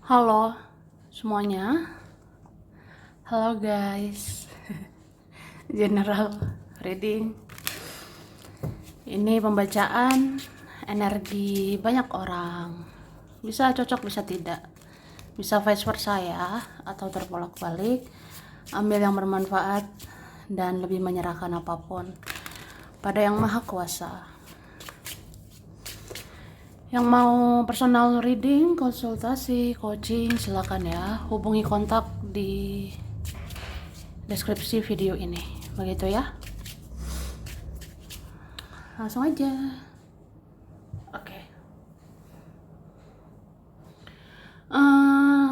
Halo semuanya, halo guys. General reading. Ini pembacaan energi banyak orang. Bisa cocok, bisa tidak. Bisa vice versa ya, atau terbolak-balik. Ambil yang bermanfaat dan lebih menyerahkan apapun pada Yang Maha Kuasa. Yang mau personal reading, konsultasi, coaching, silakan ya. Hubungi kontak di deskripsi video ini. Begitu ya. Langsung aja. Oke.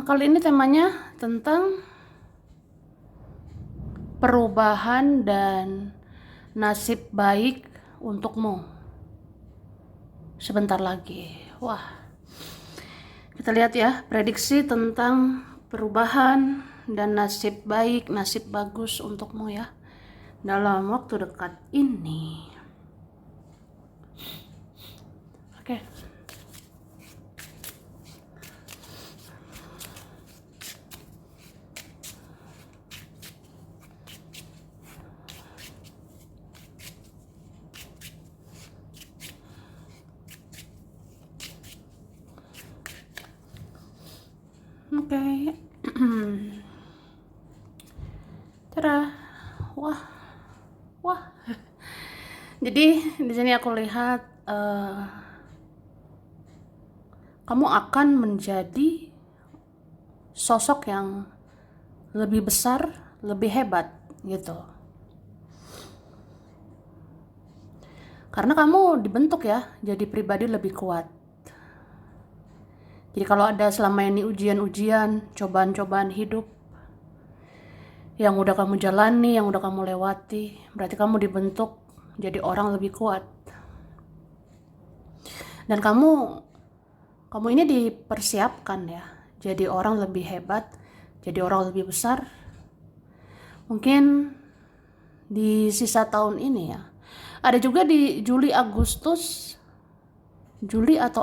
Kali ini temanya tentang perubahan dan nasib baik untukmu sebentar lagi. Wah, kita lihat ya, prediksi tentang perubahan dan nasib baik, nasib bagus untukmu ya dalam waktu dekat ini. Oke. Oke. Cerah. Wah. Wah. Jadi di sini aku lihat kamu akan menjadi sosok yang lebih besar, lebih hebat gitu. Karena kamu dibentuk ya, jadi pribadi lebih kuat. Jadi kalau ada selama ini ujian-ujian, cobaan-cobaan hidup yang udah kamu jalani, yang udah kamu lewati, berarti kamu dibentuk jadi orang lebih kuat. Dan kamu ini dipersiapkan ya, jadi orang lebih hebat, jadi orang lebih besar. Mungkin di sisa tahun ini ya. Ada juga di Juli atau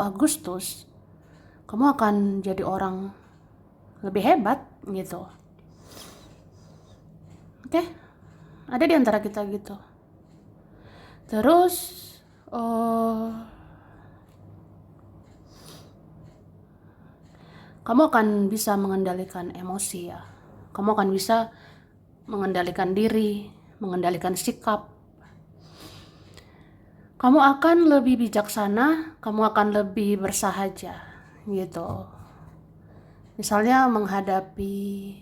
Agustus, kamu akan jadi orang lebih hebat gitu. Oke? Ada di antara kita gitu. Terus kamu akan bisa mengendalikan emosi ya. Kamu akan bisa mengendalikan diri, mengendalikan sikap. Kamu akan lebih bijaksana, kamu akan lebih bersahaja gitu. Misalnya menghadapi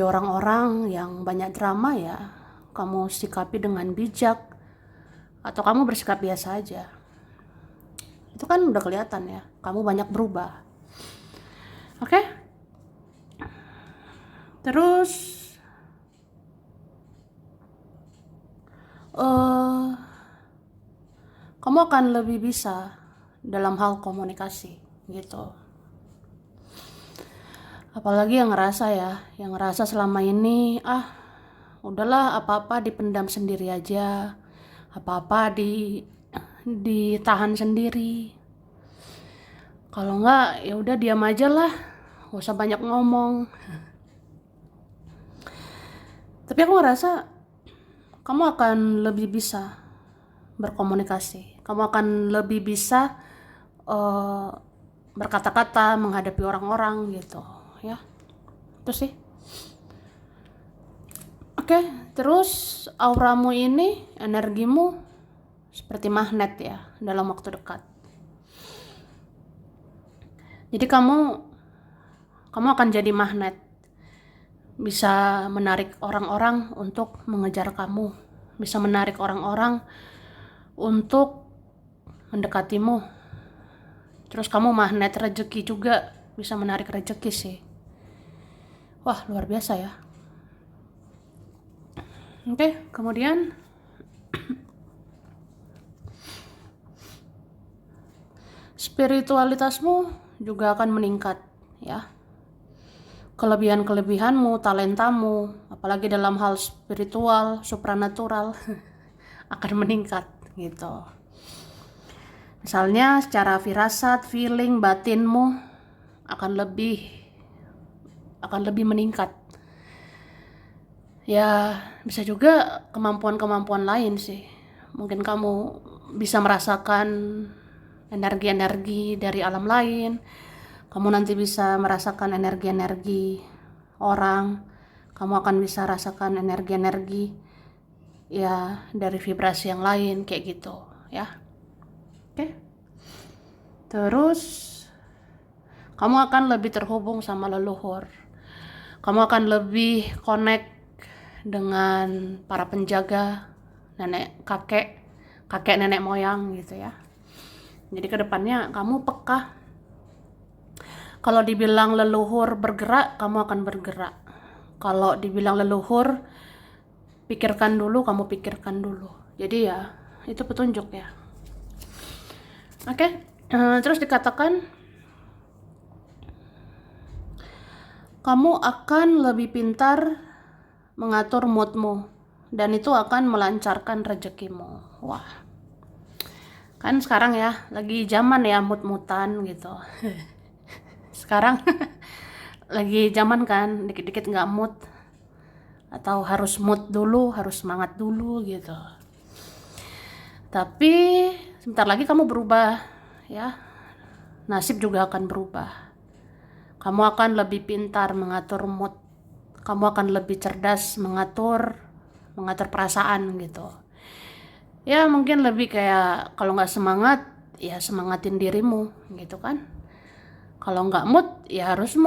orang-orang yang banyak drama ya, kamu sikapi dengan bijak atau kamu bersikap biasa aja. Itu kan udah kelihatan ya, kamu banyak berubah. Oke? Terus kamu akan lebih bisa dalam hal komunikasi gitu. Apalagi yang ngerasa selama ini udahlah, apa-apa dipendam sendiri aja, apa-apa ditahan sendiri. Kalau enggak ya udah diam aja lah, gak usah banyak ngomong. Tapi aku ngerasa kamu akan lebih bisa berkomunikasi, kamu akan lebih bisa berkata-kata menghadapi orang-orang gitu ya. Itu sih. Oke, terus auramu ini, energimu seperti magnet ya dalam waktu dekat. Jadi kamu akan jadi magnet, bisa menarik orang-orang untuk mengejar kamu, bisa menarik orang-orang untuk mendekatimu. Terus kamu magnet rezeki juga, bisa menarik rezeki sih. Wah, luar biasa ya. Oke, kemudian spiritualitasmu juga akan meningkat ya. Kelebihan-kelebihanmu, talentamu, apalagi dalam hal spiritual, supranatural akan meningkat gitu. Misalnya secara firasat, feeling, batinmu akan lebih meningkat. Ya, bisa juga kemampuan-kemampuan lain sih. Mungkin kamu bisa merasakan energi-energi dari alam lain. Kamu nanti bisa merasakan energi-energi orang. Kamu akan bisa rasakan energi-energi ya dari vibrasi yang lain kayak gitu, ya. Oke. Terus kamu akan lebih terhubung sama leluhur. Kamu akan lebih connect dengan para penjaga, kakek nenek moyang gitu ya. Jadi kedepannya kamu peka. Kalau dibilang leluhur bergerak, kamu akan bergerak. Kalau dibilang leluhur kamu pikirkan dulu. Jadi ya itu petunjuk ya. Oke. Terus dikatakan kamu akan lebih pintar mengatur moodmu, dan itu akan melancarkan rezekimu. Wah, kan sekarang ya lagi zaman ya mood-moodan gitu. Sekarang lagi zaman kan dikit-dikit nggak mood, atau harus mood dulu, harus semangat dulu gitu. Tapi sebentar lagi kamu berubah ya, nasib juga akan berubah. Kamu akan lebih pintar mengatur mood, kamu akan lebih cerdas mengatur perasaan gitu. Ya mungkin lebih kayak kalau nggak semangat ya semangatin dirimu gitu kan. Kalau nggak mood ya harus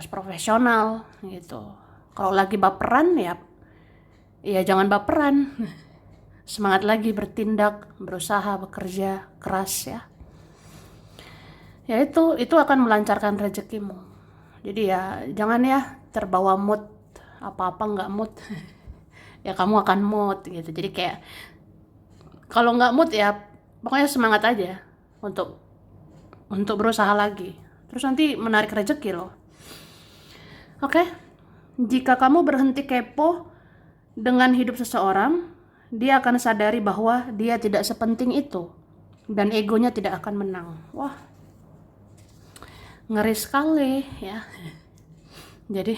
profesional gitu. Kalau lagi baperan ya jangan baperan. Semangat lagi bertindak, berusaha, bekerja keras ya. Ya itu akan melancarkan rezekimu. Jadi ya jangan ya terbawa mood, apa-apa nggak mood. Ya kamu akan mood gitu. Jadi kayak kalau nggak mood ya pokoknya semangat aja untuk berusaha lagi. Terus nanti menarik rezeki loh. Oke? Jika kamu berhenti kepo dengan hidup seseorang, dia akan sadari bahwa dia tidak sepenting itu dan egonya tidak akan menang. Wah, ngeri sekali ya. Jadi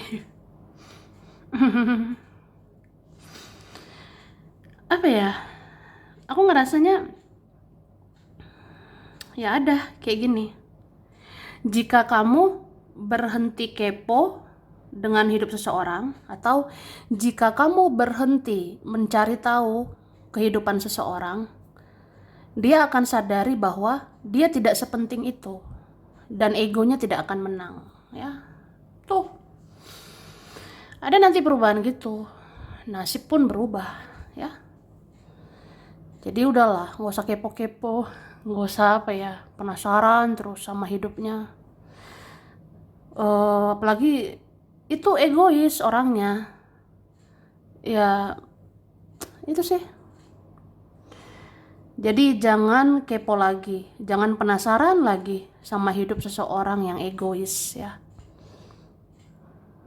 apa ya, aku ngerasanya ya ada kayak gini. Jika kamu berhenti kepo dengan hidup seseorang, atau jika kamu berhenti mencari tahu kehidupan seseorang, dia akan sadari bahwa dia tidak sepenting itu dan egonya tidak akan menang ya. Tuh ada nanti perubahan gitu, nasib pun berubah ya. Jadi udahlah, nggak usah kepo-kepo, nggak usah penasaran terus sama hidupnya. Apalagi itu egois orangnya. Ya itu sih. Jadi jangan kepo lagi, jangan penasaran lagi sama hidup seseorang yang egois ya.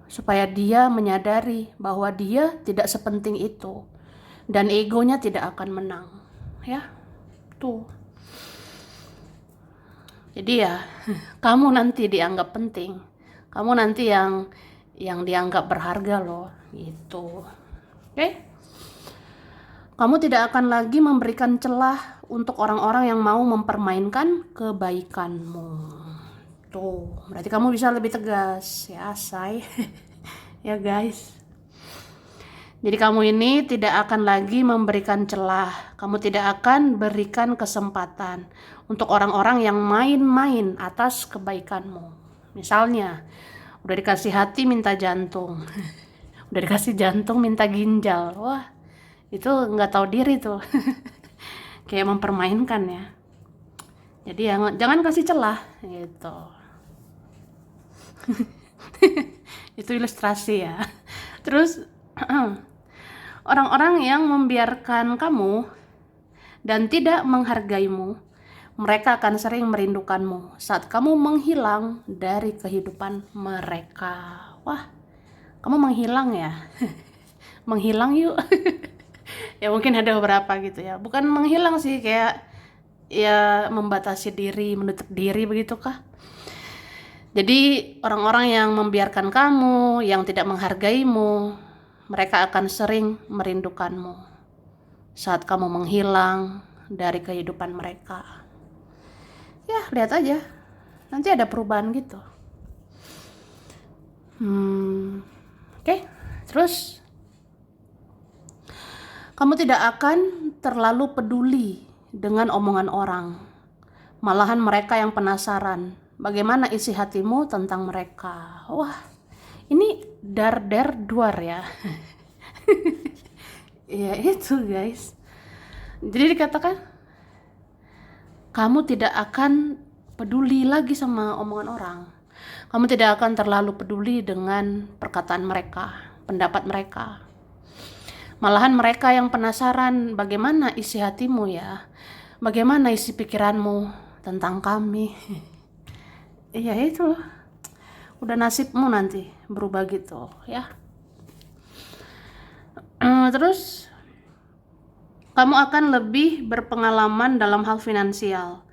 Supaya dia menyadari bahwa dia tidak sepenting itu dan egonya tidak akan menang ya. Tuh. Jadi ya kamu nanti dianggap penting, kamu nanti yang dianggap berharga loh gitu. Oke? Kamu tidak akan lagi memberikan celah untuk orang-orang yang mau mempermainkan kebaikanmu. Tuh, berarti kamu bisa lebih tegas ya, say. Ya guys. Jadi kamu ini tidak akan lagi memberikan celah, kamu tidak akan berikan kesempatan untuk orang-orang yang main-main atas kebaikanmu. Misalnya, udah dikasih hati minta jantung, udah dikasih jantung minta ginjal. Wah, itu nggak tahu diri tuh. Kayak mempermainkan ya. Jadi jangan kasih celah gitu. Itu ilustrasi ya. Terus orang-orang yang membiarkan kamu dan tidak menghargaimu, mereka akan sering merindukanmu saat kamu menghilang dari kehidupan mereka. Wah, kamu menghilang ya? Menghilang yuk. Ya mungkin ada beberapa gitu ya. Bukan menghilang sih, kayak ya membatasi diri, menutup diri begitu kah? Jadi orang-orang yang membiarkan kamu, yang tidak menghargaimu, mereka akan sering merindukanmu saat kamu menghilang dari kehidupan mereka. Ya, lihat aja, nanti ada perubahan gitu. Oke. Terus kamu tidak akan terlalu peduli dengan omongan orang. Malahan mereka yang penasaran bagaimana isi hatimu tentang mereka. Wah, ini dar duar ya. Ya itu guys. Jadi dikatakan kamu tidak akan peduli lagi sama omongan orang. Kamu tidak akan terlalu peduli dengan perkataan mereka, pendapat mereka. Malahan mereka yang penasaran bagaimana isi hatimu ya, bagaimana isi pikiranmu tentang kami. Iya itu, udah nasibmu nanti berubah gitu ya. Terus kamu akan lebih berpengalaman dalam hal finansial.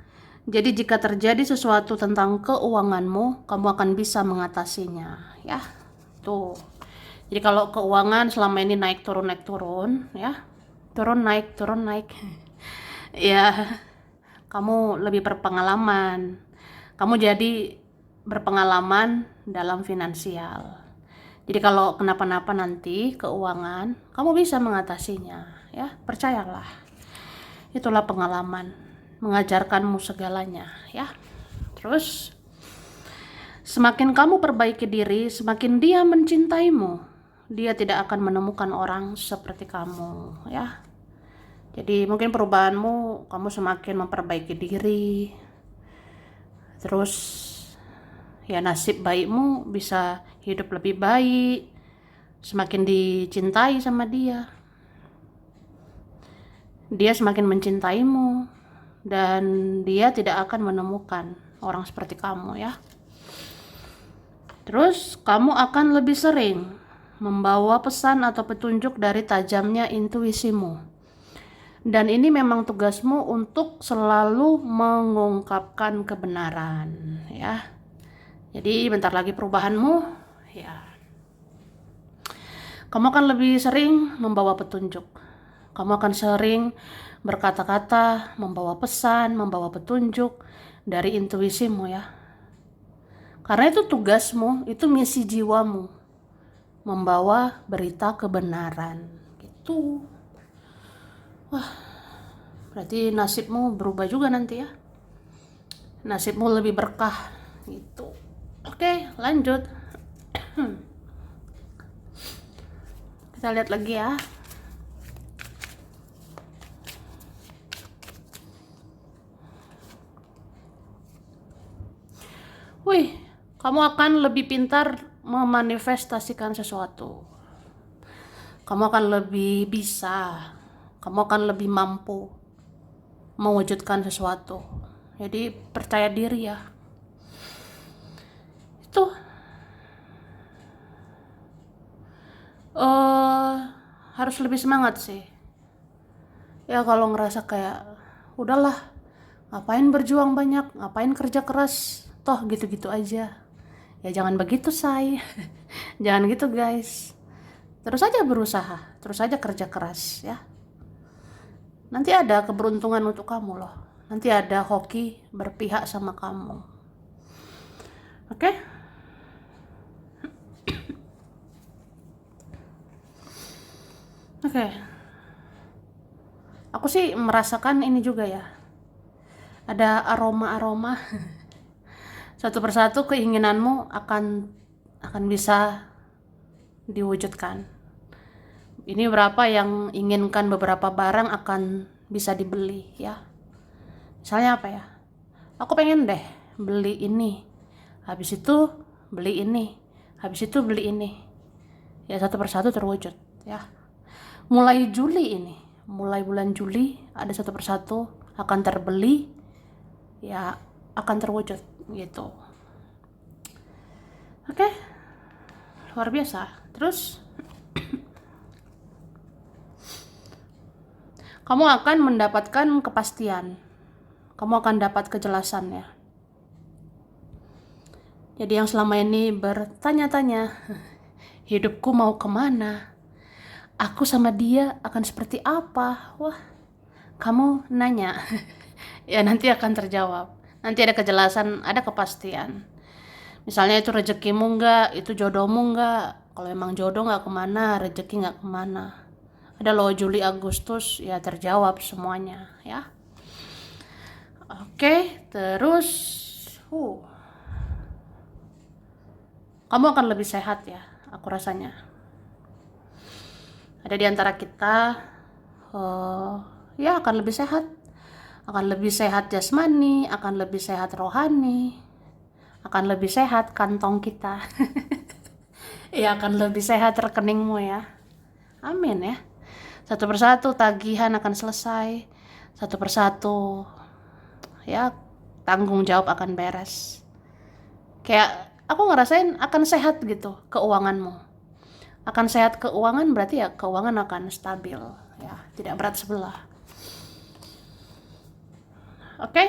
Jadi jika terjadi sesuatu tentang keuanganmu, kamu akan bisa mengatasinya ya. Tuh. Jadi kalau keuangan selama ini naik turun ya. Turun naik ya, kamu lebih berpengalaman. Kamu jadi berpengalaman dalam finansial. Jadi kalau kenapa-napa nanti keuangan, kamu bisa mengatasinya ya, percayalah. Itulah pengalaman, mengajarkanmu segalanya ya. Terus semakin kamu perbaiki diri, semakin dia mencintaimu. Dia tidak akan menemukan orang seperti kamu ya. Jadi mungkin perubahanmu, kamu semakin memperbaiki diri. Terus ya nasib baikmu bisa hidup lebih baik, semakin dicintai sama dia. Dia semakin mencintaimu dan dia tidak akan menemukan orang seperti kamu ya. Terus kamu akan lebih sering membawa pesan atau petunjuk dari tajamnya intuisimu. Dan ini memang tugasmu untuk selalu mengungkapkan kebenaran ya. Jadi bentar lagi perubahanmu ya. Kamu akan lebih sering membawa petunjuk. Kamu akan sering berkata-kata, membawa pesan, membawa petunjuk dari intuisimu ya. Karena itu tugasmu, itu misi jiwamu, membawa berita kebenaran gitu. Wah, berarti nasibmu berubah juga nanti ya. Nasibmu lebih berkah gitu. Oke, lanjut. Kita lihat lagi ya. Wih, kamu akan lebih pintar memanifestasikan sesuatu. Kamu akan lebih bisa, kamu akan lebih mampu mewujudkan sesuatu. Jadi percaya diri ya. Itu harus lebih semangat sih. Ya kalau ngerasa kayak udahlah, ngapain berjuang banyak, ngapain kerja keras, toh gitu-gitu aja. Ya jangan begitu say. Jangan gitu guys. Terus aja berusaha, terus aja kerja keras ya. Nanti ada keberuntungan untuk kamu loh. Nanti ada hoki berpihak sama kamu. Oke? Oke. Aku sih merasakan ini juga ya. Ada aroma-aroma. Satu persatu keinginanmu akan bisa diwujudkan. Ini berapa yang inginkan beberapa barang akan bisa dibeli ya. Misalnya apa ya? Aku pengen deh beli ini. Habis itu beli ini. Habis itu beli ini. Ya satu persatu terwujud ya. Mulai Juli ini, mulai bulan Juli ada satu persatu akan terbeli ya, akan terwujud gitu. Oke, luar biasa. Terus kamu akan mendapatkan kepastian, kamu akan dapat kejelasan ya. Jadi yang selama ini bertanya-tanya, hidupku mau kemana? Aku sama dia akan seperti apa? Wah, kamu nanya. Ya nanti akan terjawab. Nanti ada kejelasan, ada kepastian. Misalnya itu rezekimu enggak, itu jodohmu enggak. Kalau emang jodoh nggak kemana, rezeki nggak kemana. Ada loh Juli Agustus, ya terjawab semuanya ya. Oke, terus uh, kamu akan lebih sehat ya, aku rasanya. Ada di antara kita ya akan lebih sehat. Akan lebih sehat jasmani, akan lebih sehat rohani, akan lebih sehat kantong kita. Ya akan lebih sehat rekeningmu ya. Amin ya. Satu persatu tagihan akan selesai. Satu persatu ya tanggung jawab akan beres. Kayak aku ngerasain akan sehat gitu keuanganmu. Akan sehat keuangan berarti ya keuangan akan stabil ya, tidak berat sebelah. Oke,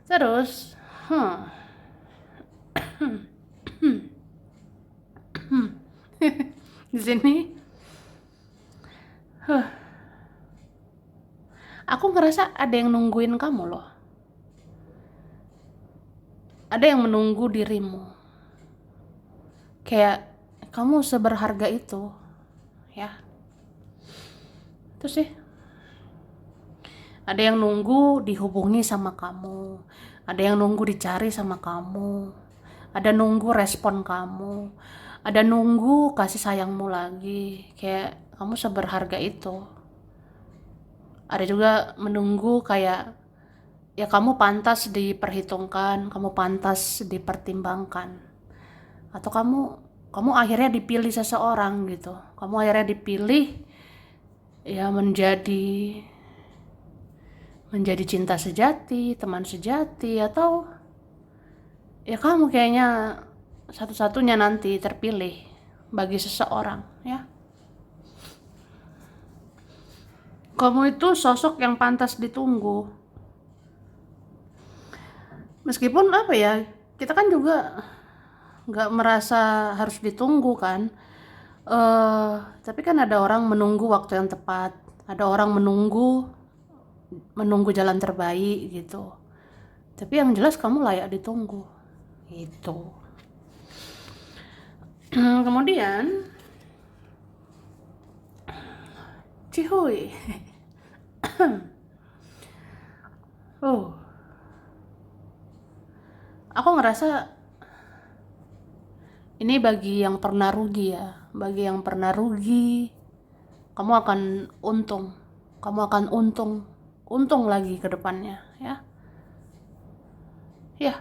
terus di sini aku ngerasa ada yang nungguin kamu loh. Ada yang menunggu dirimu. Kayak kamu seberharga itu ya. Itu sih. Ada yang nunggu dihubungi sama kamu. Ada yang nunggu dicari sama kamu. Ada nunggu respon kamu. Ada nunggu kasih sayangmu lagi. Kayak kamu seberharga itu. Ada juga menunggu kayak ya kamu pantas diperhitungkan, kamu pantas dipertimbangkan. Atau kamu akhirnya dipilih seseorang gitu. Kamu akhirnya dipilih ya menjadi cinta sejati, teman sejati, atau ya kamu kayaknya satu-satunya nanti terpilih bagi seseorang ya. Kamu itu sosok yang pantas ditunggu. Meskipun apa ya, kita kan juga nggak merasa harus ditunggu kan. Tapi kan ada orang menunggu waktu yang tepat, ada orang menunggu jalan terbaik gitu. Tapi yang jelas kamu layak ditunggu gitu. Kemudian cihuy. Aku ngerasa ini bagi yang pernah rugi ya, bagi yang pernah rugi, kamu akan untung, kamu akan untung lagi ke depannya ya. Ya,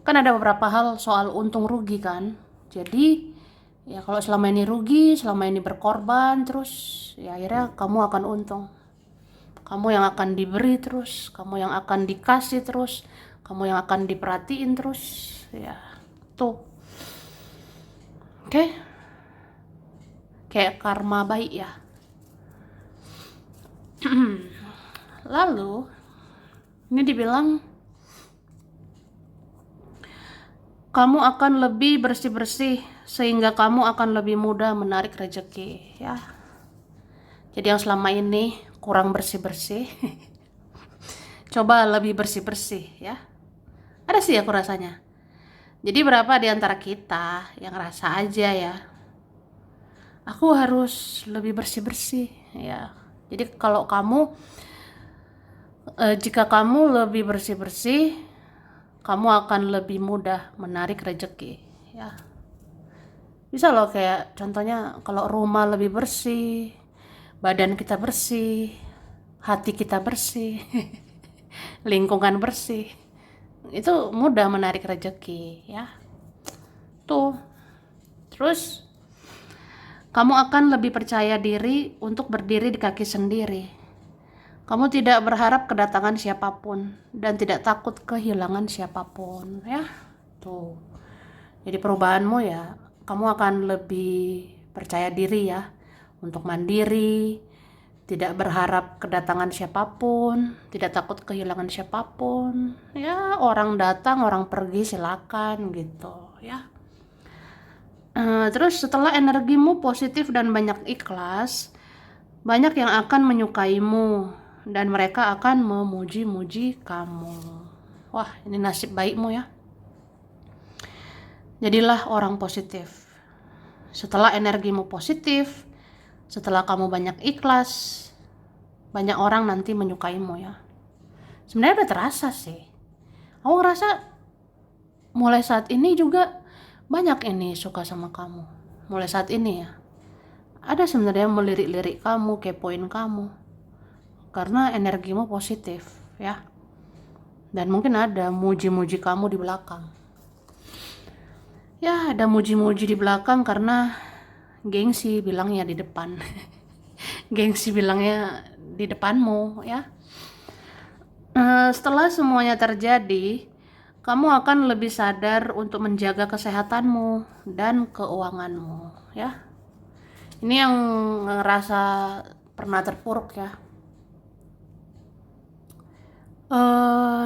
kan ada beberapa hal soal untung rugi kan. Jadi ya kalau selama ini rugi, selama ini berkorban terus ya akhirnya kamu akan untung. Kamu yang akan diberi terus, kamu yang akan dikasih terus, kamu yang akan diperhatiin terus ya. Tuh. Oke. Kayak karma baik ya. Lalu ini dibilang kamu akan lebih bersih-bersih sehingga kamu akan lebih mudah menarik rezeki ya. Jadi yang selama ini kurang bersih-bersih coba lebih bersih-bersih ya. Ada sih aku rasanya. Jadi berapa di antara kita yang rasa aja ya, aku harus lebih bersih-bersih ya. Jadi kalau jika kamu lebih bersih-bersih, kamu akan lebih mudah menarik rezeki ya. Bisa loh kayak contohnya kalau rumah lebih bersih, badan kita bersih, hati kita bersih, lingkungan bersih, itu mudah menarik rezeki ya. Tuh. Terus kamu akan lebih percaya diri untuk berdiri di kaki sendiri. Kamu tidak berharap kedatangan siapapun dan tidak takut kehilangan siapapun ya. Tuh. Jadi perubahanmu ya, kamu akan lebih percaya diri ya untuk mandiri, tidak berharap kedatangan siapapun, tidak takut kehilangan siapapun. Ya, orang datang, orang pergi, silakan gitu ya. Terus setelah energimu positif dan banyak ikhlas, banyak yang akan menyukaimu dan mereka akan memuji-muji kamu. Wah, ini nasib baikmu ya. Jadilah orang positif. Setelah energimu positif, setelah kamu banyak ikhlas, banyak orang nanti menyukaimu ya. Sebenarnya udah terasa sih. Aku ngerasa mulai saat ini juga banyak ini suka sama kamu. Mulai saat ini ya. Ada sebenarnya melirik-lirik kamu, kepoin kamu. Karena energimu positif ya. Dan mungkin ada muji-muji kamu di belakang. Ya, ada muji-muji di belakang karena gengsi bilangnya di depan. Gengsi bilangnya di depanmu ya. Setelah semuanya terjadi, kamu akan lebih sadar untuk menjaga kesehatanmu dan keuanganmu ya. Ini yang ngerasa pernah terpuruk ya.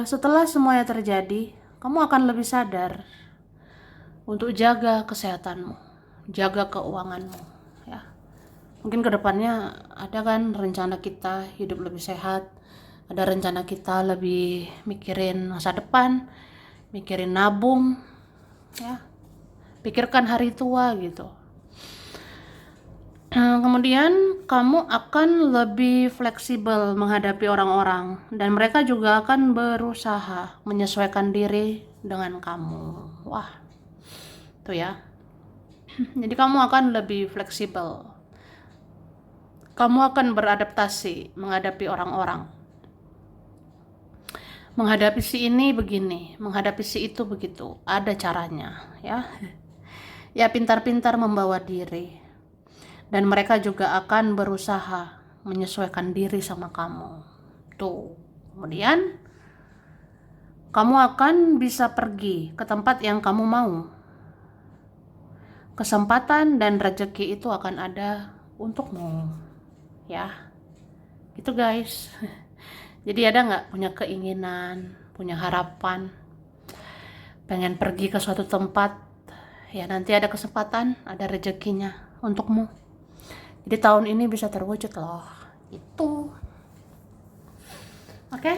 Setelah semuanya terjadi, kamu akan lebih sadar untuk jaga kesehatanmu, jaga keuanganmu ya. Mungkin kedepannya ada kan rencana kita hidup lebih sehat, ada rencana kita lebih mikirin masa depan, mikirin nabung ya, pikirkan hari tua gitu. Kemudian kamu akan lebih fleksibel menghadapi orang-orang dan mereka juga akan berusaha menyesuaikan diri dengan kamu. Wah, tuh ya. Jadi kamu akan lebih fleksibel. Kamu akan beradaptasi menghadapi orang-orang. Menghadapi si ini begini, menghadapi si itu begitu. Ada caranya ya. Ya, pintar-pintar membawa diri. Dan mereka juga akan berusaha menyesuaikan diri sama kamu. Tuh. Kemudian kamu akan bisa pergi ke tempat yang kamu mau. Kesempatan dan rezeki itu akan ada untukmu. Ya. Gitu guys. Jadi ada nggak punya keinginan, punya harapan, pengen pergi ke suatu tempat, ya nanti ada kesempatan, ada rezekinya untukmu. Jadi tahun ini bisa terwujud loh. Itu. Oke?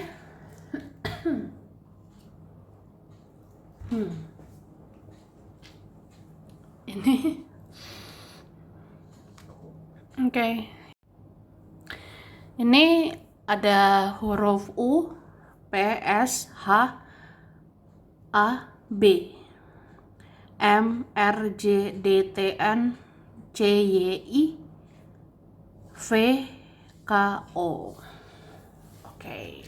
Ini. Oke. Ini ada huruf U, P, S, H, A, B, M, R, J, D, T, N, C, Y, I, V, K, O. Oke.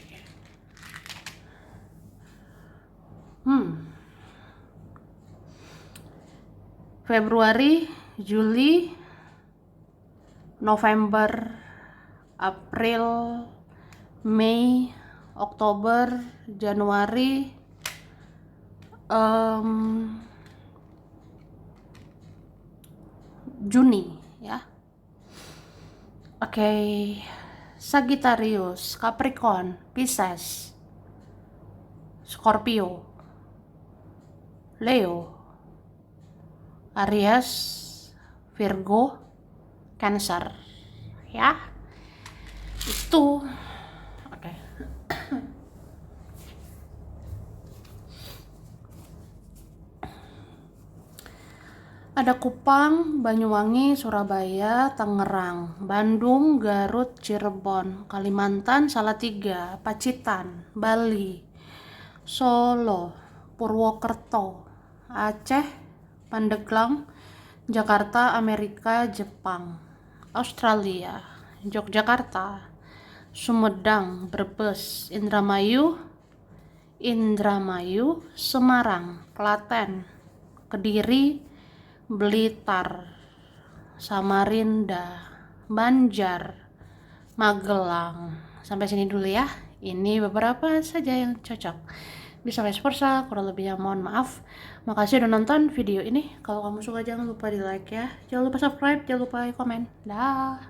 Februari, Juli, November, April, Mei, Oktober, Januari, Juni ya. Oke. Sagittarius, Capricorn, Pisces, Scorpio, Leo, Aries, Virgo, Cancer ya. Itu. Oke. Ada Kupang, Banyuwangi, Surabaya, Tangerang, Bandung, Garut, Cirebon, Kalimantan, Salatiga, Pacitan, Bali, Solo, Purwokerto, Aceh, Pandeglang, Jakarta, Amerika, Jepang, Australia, Yogyakarta, Sumedang, Brebes, Indramayu, Semarang, Klaten, Kediri, Blitar, Samarinda, Banjar, Magelang. Sampai sini dulu ya. Ini beberapa saja yang cocok. Bisa vice versa, kurang lebihnya mohon maaf. Makasih udah nonton video ini. Kalau kamu suka jangan lupa di like ya. Jangan lupa subscribe, jangan lupa komen. Dah.